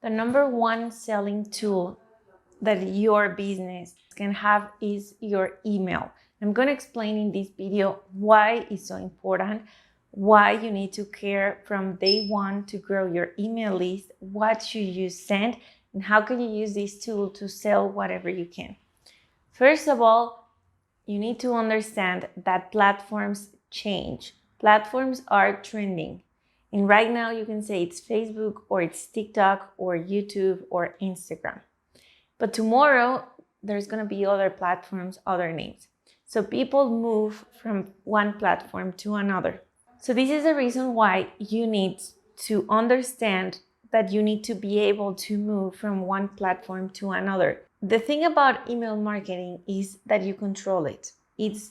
The number one selling tool that your business can have is your email. I'm going to explain in this video why it's so important, why you need to care from day one to grow your email list, what should you send, and how can you use this tool to sell whatever you can. First of all, you need to understand that platforms change. Platforms are trending. And right now you can say it's Facebook or it's TikTok or YouTube or Instagram. But tomorrow there's going to be other platforms, other names. So people move from one platform to another. So this is the reason why you need to understand that you need to be able to move from one platform to another. The thing about email marketing is that you control it. It's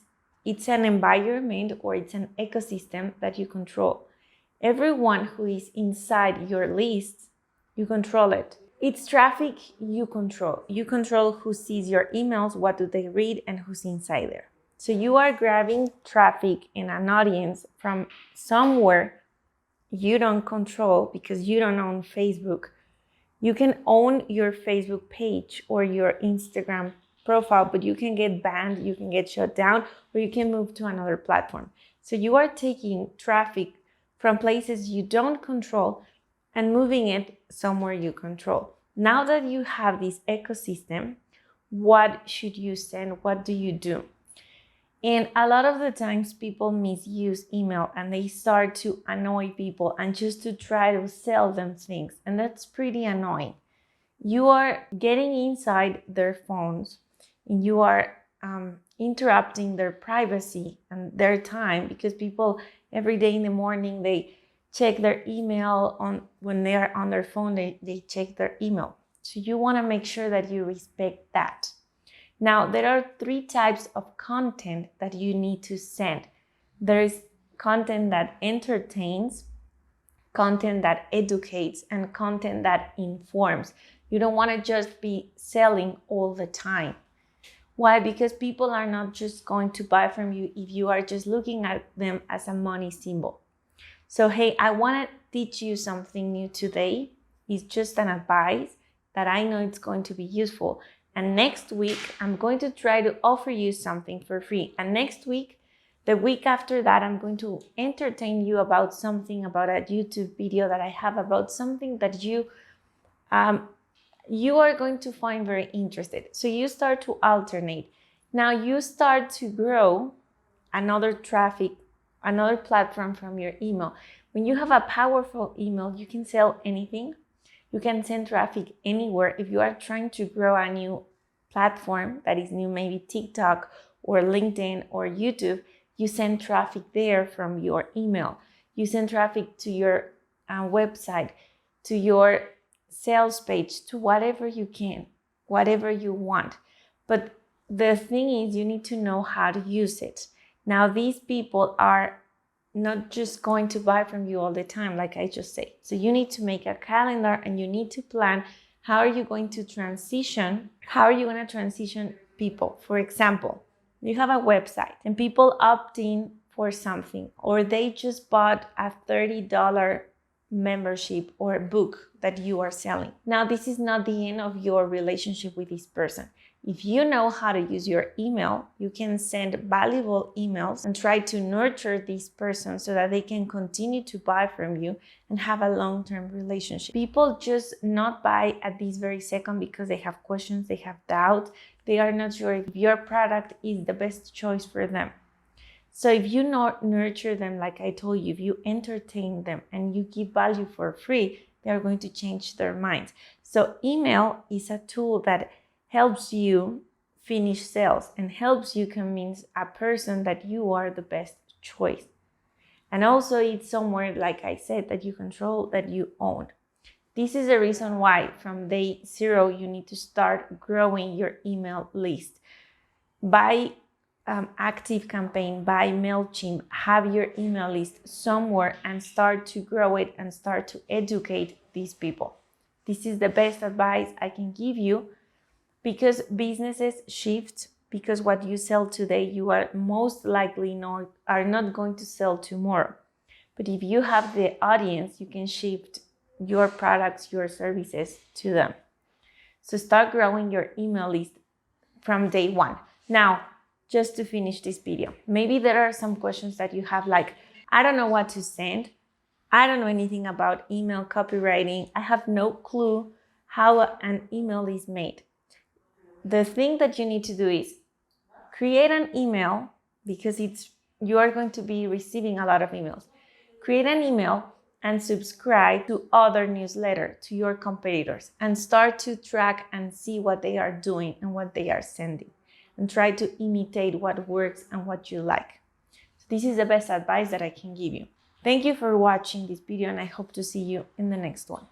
an environment or it's an ecosystem that you control. Everyone who is inside your list, you control it. It's traffic you control. You control who sees your emails, what do they read, and who's inside there. So you are grabbing traffic and an audience from somewhere you don't control because you don't own Facebook. You can own your Facebook page or your Instagram profile, but you can get banned, you can get shut down, or you can move to another platform. So you are taking traffic from places you don't control and moving it somewhere you control. Now that you have this ecosystem, what should you send? What do you do? And a lot of the times people misuse email and they start to annoy people and just to try to sell them things. And that's pretty annoying. You are getting inside their phones and you are interrupting their privacy and their time, because people every day in the morning, they check their email when they are on their phone, they check their email. So you want to make sure that you respect that. Now, there are 3 types of content that you need to send. There is content that entertains, content that educates, and content that informs. You don't want to just be selling all the time. Why? Because people are not just going to buy from you if you are just looking at them as a money symbol. So, hey, I want to teach you something new today. It's just an advice that I know it's going to be useful. And next week, I'm going to try to offer you something for free. And next week, the week after that, I'm going to entertain you about something, about a YouTube video that I have about something that you are going to find very interested. So you start to alternate. Now you start to grow another platform from your email. When you have a powerful email, you can sell anything. You can send traffic anywhere. If you are trying to grow a new platform that is new, maybe TikTok or LinkedIn or YouTube, you send traffic there from your email. You send traffic to your website, to your sales page, to whatever you can, whatever you want. But the thing is, you need to know how to use it. Now, these people are not just going to buy from you all the time, like I just said. So you need to make a calendar and you need to plan how are you going to transition, people. For example, you have a website and people opt in for something, or they just bought a $30 membership or book that you are selling. Now, this is not the end of your relationship with this person. If you know how to use your email, you can send valuable emails and try to nurture this person so that they can continue to buy from you and have a long-term relationship. People just not buy at this very second because they have questions, they have doubts, they are not sure if your product is the best choice for them. So if you not nurture them, like I told you, if you entertain them and you give value for free, they are going to change their minds. So email is a tool that helps you finish sales and helps you convince a person that you are the best choice. And also it's somewhere, like I said, that you control, that you own. This is the reason why from day 0, you need to start growing your email list. Buy ActiveCampaign, buy MailChimp, have your email list somewhere and start to grow it and start to educate these people. This is the best advice I can give you, because businesses shift, because what you sell today, you are most likely not going to sell tomorrow. But if you have the audience, you can shift your products, your services to them. So start growing your email list from day one. Now, just to finish this video, maybe there are some questions that you have, like, I don't know what to send. I don't know anything about email copywriting. I have no clue how an email is made. The thing that you need to do is create an email, because you are going to be receiving a lot of emails. Create an email and subscribe to other newsletters, to your competitors, and start to track and see what they are doing and what they are sending, and try to imitate what works and what you like. So this is the best advice that I can give you. Thank you for watching this video, and I hope to see you in the next one.